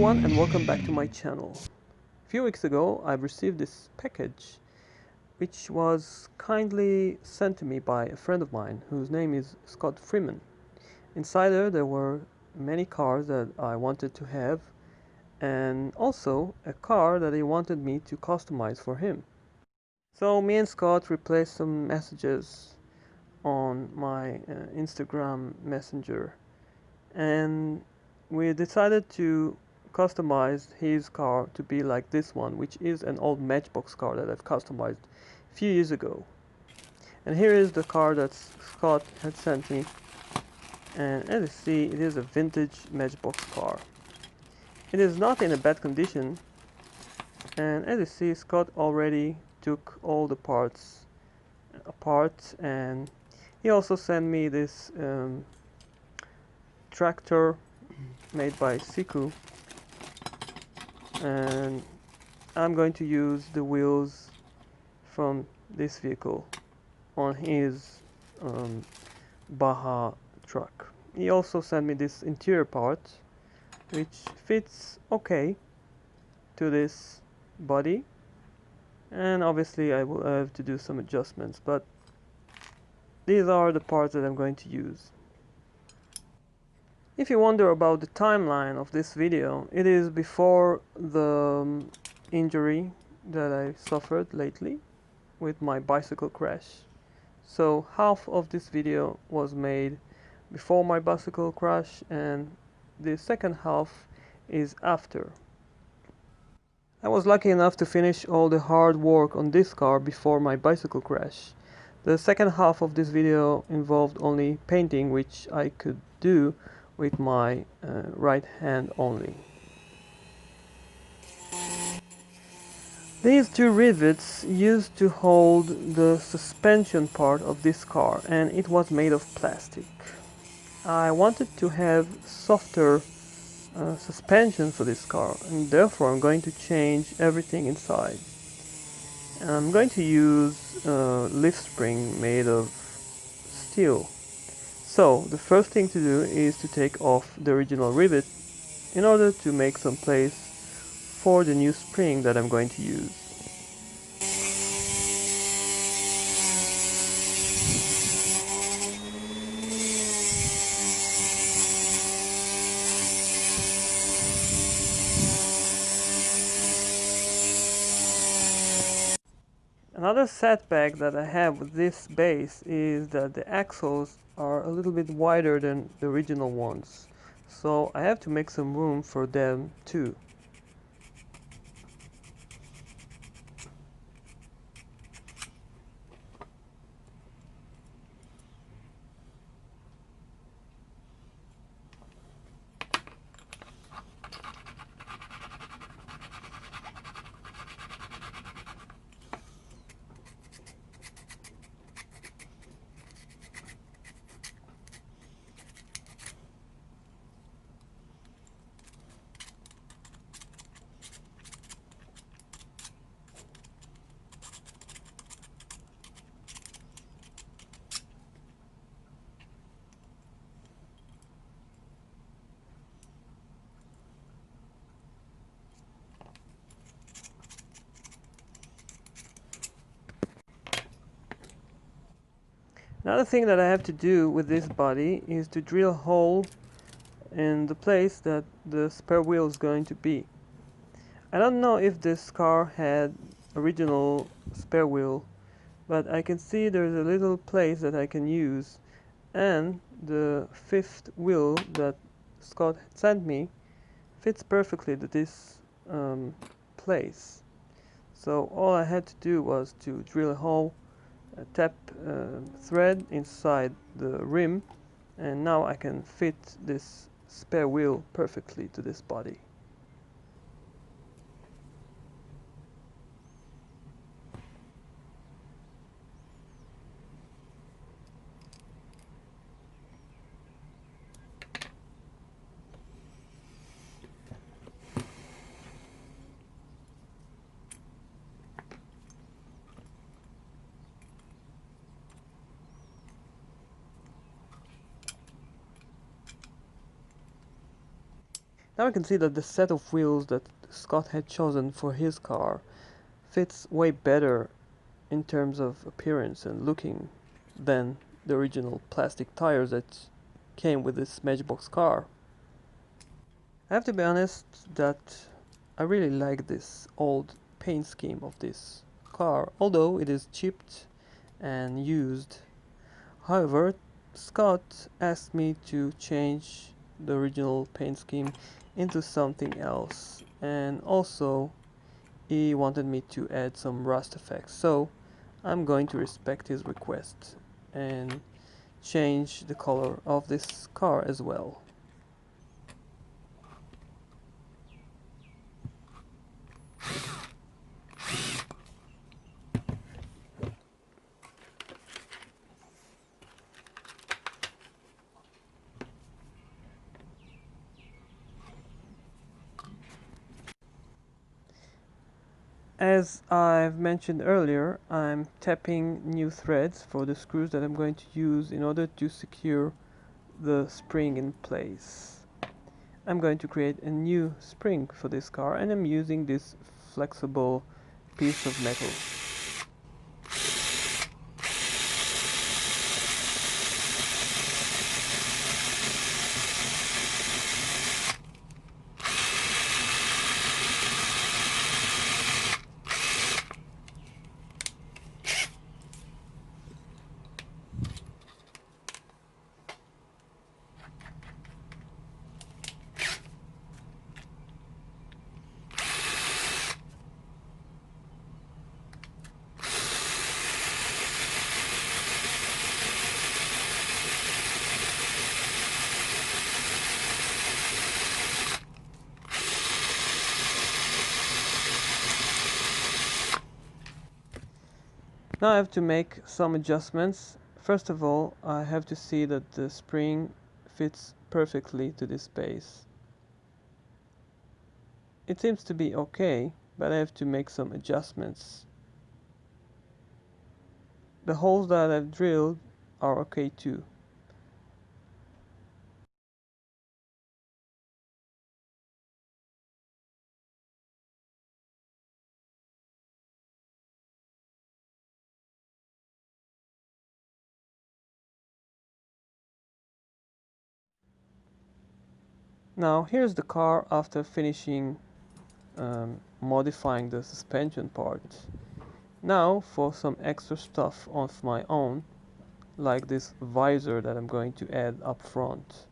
everyone, and welcome back to my channel. A few weeks ago I received this package which was kindly sent to me by a friend of mine whose name is Scott Freeman. Inside there were many cars that I wanted to have, and also a car that he wanted me to customize for him. So me and Scott replaced some messages on my Instagram Messenger, and we decided to customize his car to be like this one, which is an old Matchbox car that I've customized a few years ago. And here is the car that Scott had sent me, and as you see, it is a vintage Matchbox car. It is not in a bad condition, and as you see, Scott already took all the parts apart, and he also sent me this tractor made by Siku, and I'm going to use the wheels from this vehicle on his Baja truck. He also sent me this interior part which fits okay to this body, and obviously I will have to do some adjustments, but these are the parts that I'm going to use. If you wonder about the timeline of this video, it is before the injury that I suffered lately with my bicycle crash. So half of this video was made before my bicycle crash, and the second half is after. I was lucky enough to finish all the hard work on this car before my bicycle crash. The second half of this video involved only painting, which I could do with my right hand only. These two rivets used to hold the suspension part of this car, and it was made of plastic. I wanted to have softer suspension for this car, and therefore I'm going to change everything inside. And I'm going to use a lift spring made of steel. So the first thing to do is to take off the original rivet in order to make some place for the new spring that I'm going to use. Another setback that I have with this base is that the axles are a little bit wider than the original ones, so I have to make some room for them too. Another thing that I have to do with this body is to drill a hole in the place that the spare wheel is going to be. I don't know if this car had original spare wheel, but I can see there's a little place that I can use, and the fifth wheel that Scott sent me fits perfectly to this place. So all I had to do was to drill a hole, tap thread inside the rim, and now I can fit this spare wheel perfectly to this body. Now I can see that the set of wheels that Scott had chosen for his car fits way better in terms of appearance and looking than the original plastic tires that came with this Matchbox car. I have to be honest that I really like this old paint scheme of this car, although it is chipped and used. However, Scott asked me to change the original paint scheme into something else, and also he wanted me to add some rust effects, so I'm going to respect his request and change the color of this car as well. As I've mentioned earlier, I'm tapping new threads for the screws that I'm going to use in order to secure the spring in place. I'm going to create a new spring for this car, and I'm using this flexible piece of metal. Now I have to make some adjustments. First of all, I have to see that the spring fits perfectly to this base. It seems to be okay, but I have to make some adjustments. The holes that I've drilled are okay too. Now here's the car after finishing modifying the suspension part. Now for some extra stuff of my own, like this visor that I'm going to add up front.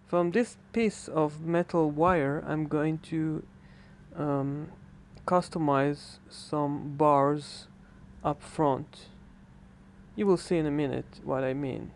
From this piece of metal wire, I'm going to um, customize some bars up front. You will see in a minute what I mean.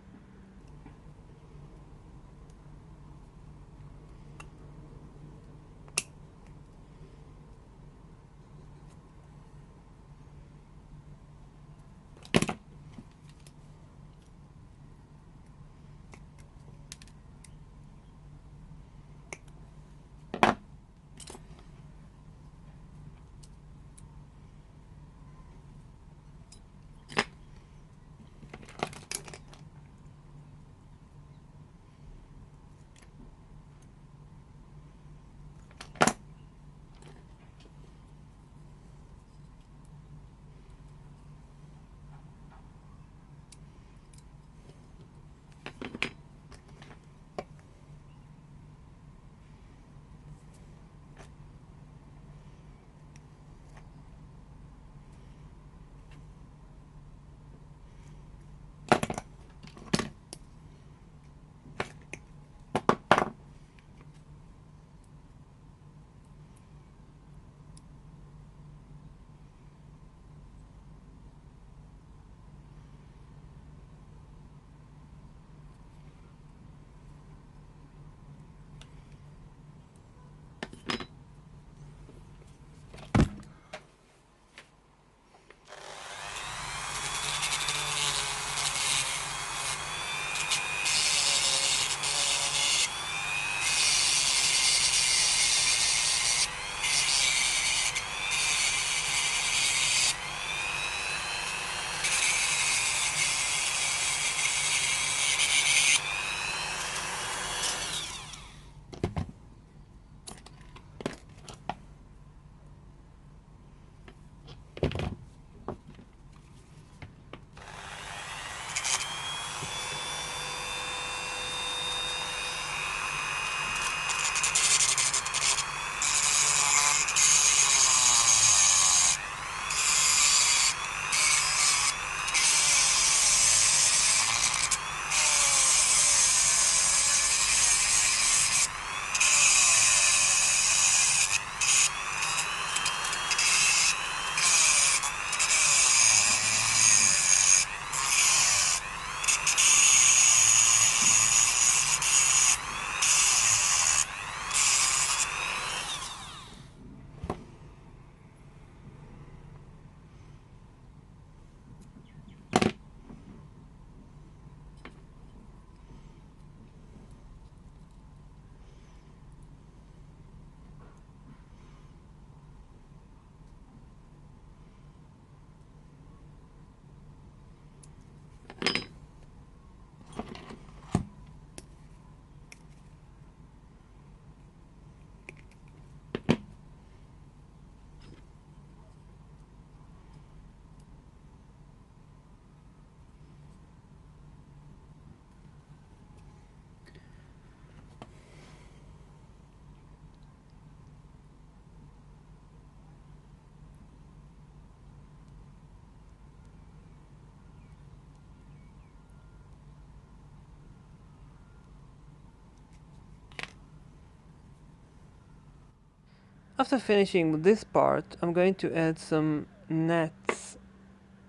After finishing this part, I'm going to add some nets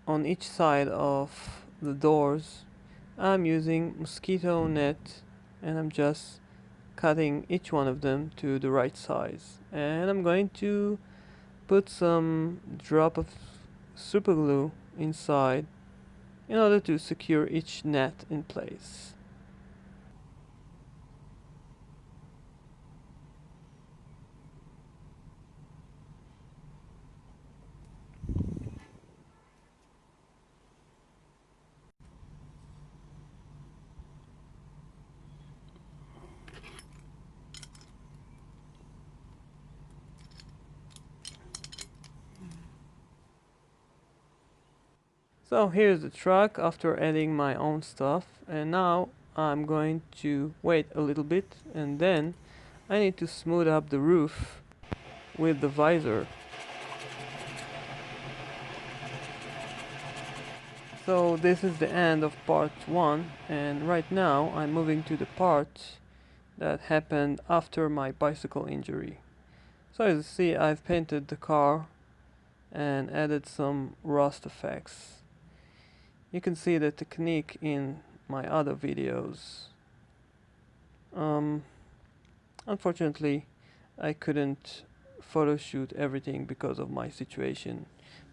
on each side of the doors. I'm using mosquito net, and I'm just cutting each one of them to the right size. And I'm going to put some drop of super glue inside in order to secure each net in place. So here's the truck after adding my own stuff, and now I'm going to wait a little bit, and then I need to smooth up the roof with the visor. So this is the end of part 1, and right now I'm moving to the part that happened after my bicycle injury. So as you see, I've painted the car and added some rust effects. You can see the technique in my other videos. Unfortunately, I couldn't photo shoot everything because of my situation.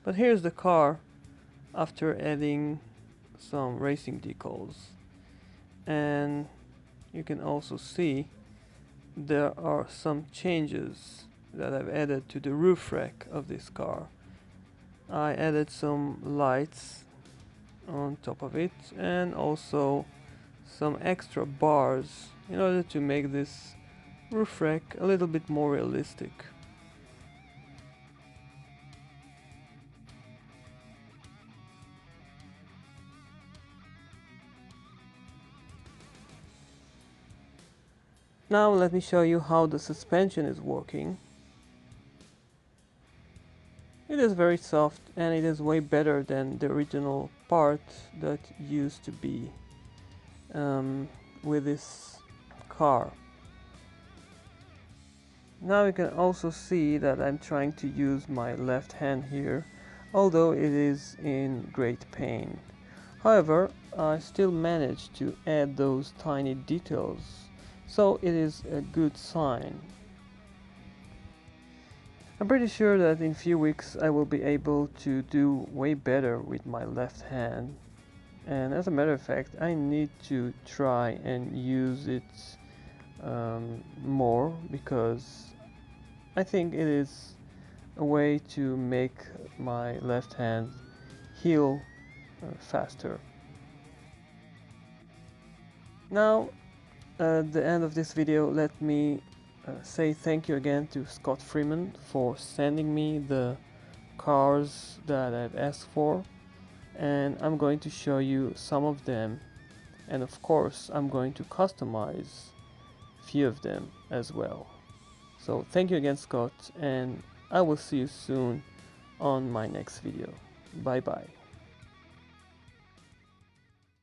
But here's the car after adding some racing decals. And you can also see there are some changes that I've added to the roof rack of this car. I added some lights on top of it and also some extra bars in order to make this roof rack a little bit more realistic. Now let me show you how the suspension is working. It is very soft and it is way better than the original part that used to be with this car. Now you can also see that I'm trying to use my left hand here, although it is in great pain. However, I still managed to add those tiny details, so it is a good sign. I'm pretty sure that in few weeks I will be able to do way better with my left hand. And as a matter of fact, I need to try and use it more, because I think it is a way to make my left hand heal faster. Now, at the end of this video, let me say thank you again to Scott Freeman for sending me the cars that I've asked for, and I'm going to show you some of them, and of course I'm going to customize a few of them as well. So thank you again, Scott, and I will see you soon on my next video. Bye bye.